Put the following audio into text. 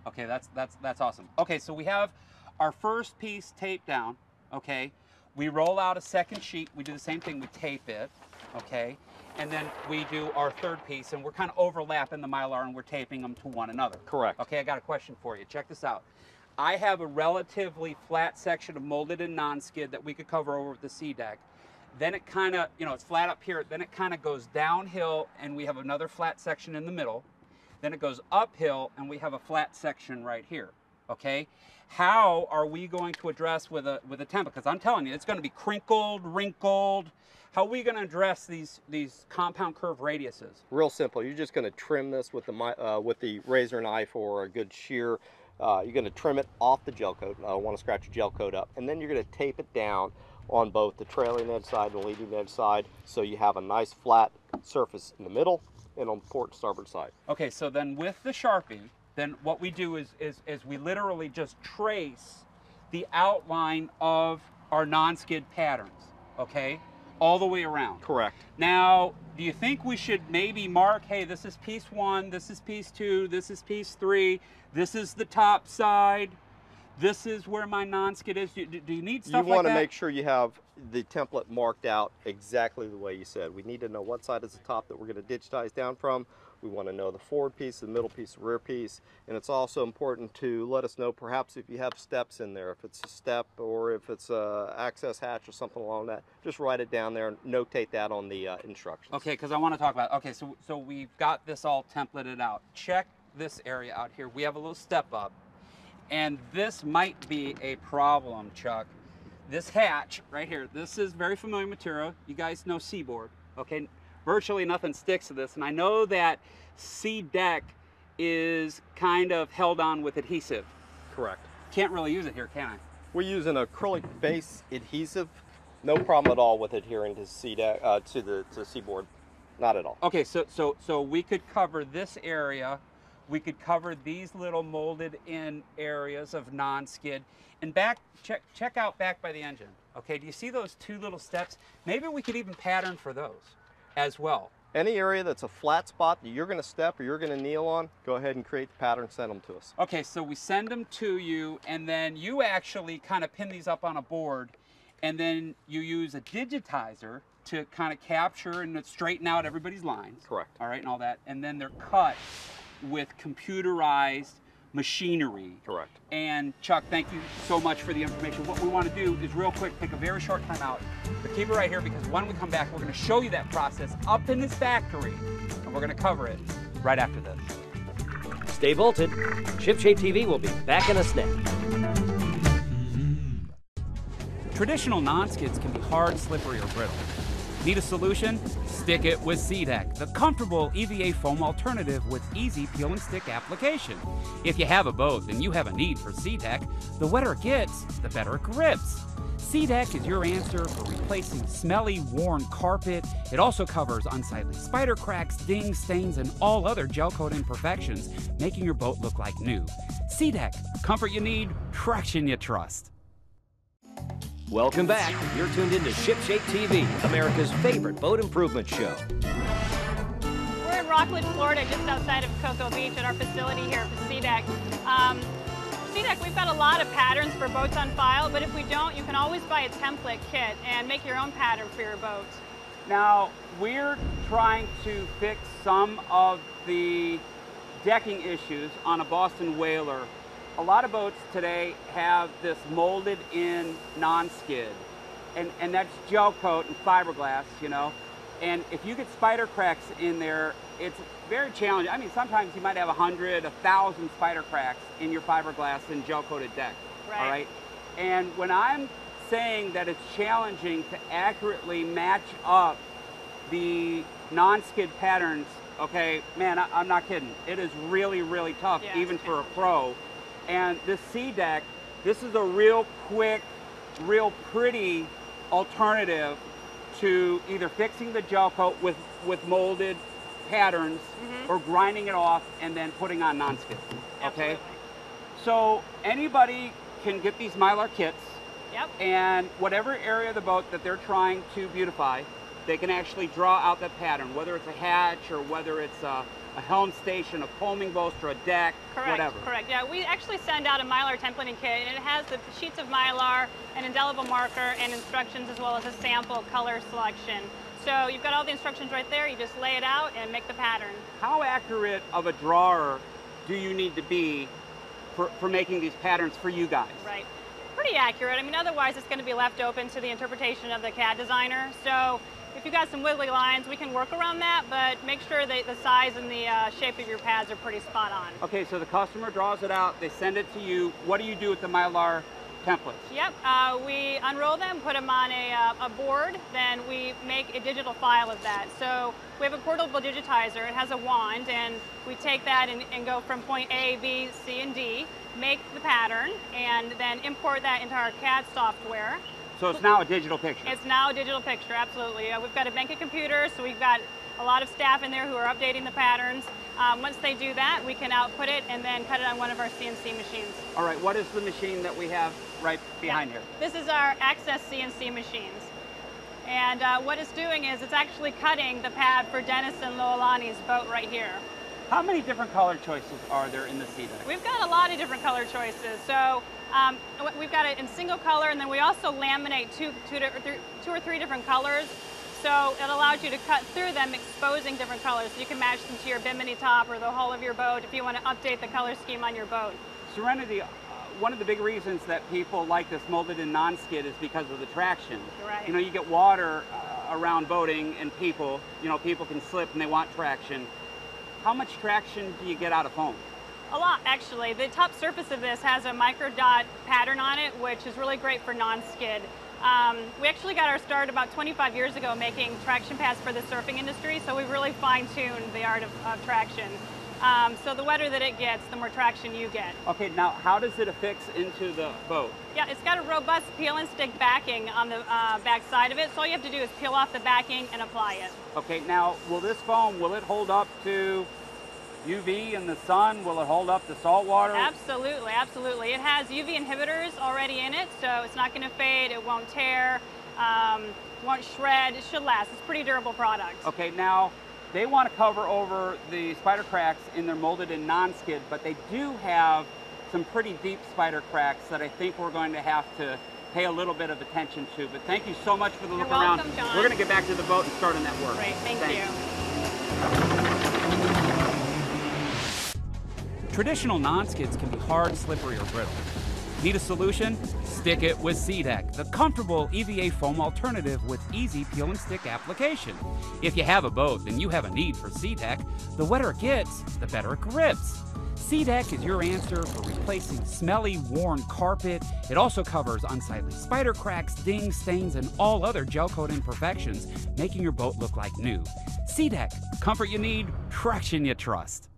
Okay, that's awesome. Okay, so we have our first piece taped down. Okay, we roll out a second sheet. We do the same thing. We tape it. Okay, and then we do our third piece, and we're kind of overlapping the Mylar, and we're taping them to one another. Correct. Okay, I got a question for you. Check this out. I have a relatively flat section of molded and non-skid that we could cover over with the SeaDek. Then it kind of, you know, it's flat up here. Then it kind of goes downhill, and we have another flat section in the middle. Then it goes uphill, and we have a flat section right here. Okay, how are we going to address with a template? Because I'm telling you, it's going to be crinkled, wrinkled. How are we going to address these compound curve radiuses? Real simple. You're just going to trim this with the razor knife or a good shear. You're going to trim it off the gel coat. I want to scratch your gel coat up, and then you're going to tape it down on both the trailing edge side and the leading edge side, so you have a nice flat surface in the middle and on the port and starboard side. Okay, so then with the Sharpie, then what we do is we literally just trace the outline of our non-skid patterns, okay, all the way around. Correct. Now, do you think we should maybe mark, hey, this is piece 1, this is piece 2, this is piece 3, this is the top side, this is where my non-skid is? Do you need stuff like that? You want to make sure you have the template marked out exactly the way you said. We need to know what side is the top that we're going to digitize down from. We want to know the forward piece, the middle piece, the rear piece. And it's also important to let us know perhaps if you have steps in there, if it's a step or if it's a access hatch or something along that. Just write it down there and notate that on the instructions. Okay, because I want to talk about, okay, so we've got this all templated out. Check this area out here. We have a little step up. And this might be a problem, Chuck. This hatch right here, this is very familiar material. You guys know Seaboard, okay? Virtually nothing sticks to this. And I know that SeaDek is kind of held on with adhesive. Correct. Can't really use it here, can I? We're using acrylic base adhesive. No problem at all with adhering to SeaDek, to Seaboard. Not at all. Okay, so we could cover this area. We could cover these little molded in areas of non-skid. And back, check out back by the engine. Okay, do you see those two little steps? Maybe we could even pattern for those as well. Any area that's a flat spot that you're going to step or you're going to kneel on, go ahead and create the pattern, send them to us. Okay, so we send them to you, and then you actually kind of pin these up on a board, and then you use a digitizer to kind of capture and straighten out everybody's lines. Correct. All right, and all that. And then they're cut with computerized machinery. Correct. And Chuck, thank you so much for the information. What we want to do is real quick take a very short time out, but keep it right here because when we come back, we're going to show you that process up in this factory, and we're going to cover it right after this. Stay bolted. ShipShape TV will be back in a snap. Traditional non-skids can be hard, slippery, or brittle. Need a solution? Stick it with SeaDek, the comfortable EVA foam alternative with easy peel and stick application. If you have a boat, then you have a need for SeaDek. The wetter it gets, the better it grips. SeaDek is your answer for replacing smelly, worn carpet. It also covers unsightly spider cracks, dings, stains, and all other gel coat imperfections, making your boat look like new. SeaDek, comfort you need, traction you trust. Welcome back. You're tuned into ShipShape TV, America's favorite boat improvement show. We're in Rockland, Florida, just outside of Cocoa Beach at our facility here for SeaDek. SeaDek, we've got a lot of patterns for boats on file, but if we don't, you can always buy a template kit and make your own pattern for your boat. Now, we're trying to fix some of the decking issues on a Boston Whaler. A lot of boats today have this molded in non-skid, and that's gel coat and fiberglass, you know. And if you get spider cracks in there, it's very challenging. I mean, sometimes you might have 100, 1,000 spider cracks in your fiberglass and gel coated deck, all right? And when I'm saying that it's challenging to accurately match up the non-skid patterns, okay, man, I'm not kidding. It is really, really tough, even for a pro. And this SeaDek, this is a real quick, real pretty alternative to either fixing the gel coat with molded patterns or grinding it off and then putting on non-skid, okay? So anybody can get these Mylar kits, and whatever area of the boat that they're trying to beautify, they can actually draw out that pattern, whether it's a hatch or whether it's a a helm station, a combing bolster, a deck, Correct, whatever. correct. Yeah, we actually send out a Mylar templating kit, and it has the sheets of Mylar, an indelible marker, and instructions, as well as a sample color selection. So you've got all the instructions right there. You just lay it out and make the pattern. How accurate of a drawer do you need to be for making these patterns for you guys? Right. Pretty accurate. I mean, otherwise it's going to be left open to the interpretation of the CAD designer. So if you've got some wiggly lines, we can work around that, but make sure that the size and the shape of your pads are pretty spot on. Okay, so the customer draws it out, they send it to you. What do you do with the Mylar templates? Yep, we unroll them, put them on a board, then we make a digital file of that. So we have a portable digitizer, it has a wand, and we take that and go from point A, B, C, and D, make the pattern, and then import that into our CAD software. So it's now a digital picture? It's now a digital picture, absolutely. We've got a bank of computers, so we've got a lot of staff in there who are updating the patterns. Once they do that, we can output it and then cut it on one of our CNC machines. All right, what is the machine that we have right behind here? This is our Access CNC machines. And what it's doing is it's actually cutting the pad for Dennis and Loalani's boat right here. How many different color choices are there in the SeaDek? We've got a lot of different color choices. So we've got it in single color, and then we also laminate two or three different colors. So it allows you to cut through them, exposing different colors. So you can match them to your bimini top or the hull of your boat if you want to update the color scheme on your boat. Serenity, one of the big reasons that people like this molded in non-skid is because of the traction. Right. You know, you get water around boating, and people can slip and they want traction. How much traction do you get out of foam? A lot, actually. The top surface of this has a micro dot pattern on it, which is really great for non-skid. We actually got our start about 25 years ago making traction pads for the surfing industry, so we've really fine-tuned the art of traction. So the wetter that it gets, the more traction you get. Okay, now how does it affix into the boat? Yeah, it's got a robust peel and stick backing on the back side of it, so all you have to do is peel off the backing and apply it. Okay, now will this foam, will it hold up to UV in the sun? Will it hold up to salt water? Absolutely, absolutely. It has UV inhibitors already in it, so it's not going to fade, it won't tear, won't shred, it should last. It's a pretty durable product. Okay, now they want to cover over the spider cracks in their molded in non-skid, but they do have some pretty deep spider cracks that I think we're going to have to pay a little bit of attention to. But thank you so much for the look around. You're welcome, John. We're going to get back to the boat and start on that work. Great, thank you. Traditional non-skids can be hard, slippery, or brittle. Need a solution? Stick it with SeaDek, the comfortable EVA foam alternative with easy peel and stick application. If you have a boat, then you have a need for SeaDek. The wetter it gets, the better it grips. SeaDek is your answer for replacing smelly, worn carpet. It also covers unsightly spider cracks, dings, stains, and all other gel coat imperfections, making your boat look like new. SeaDek, comfort you need, traction you trust.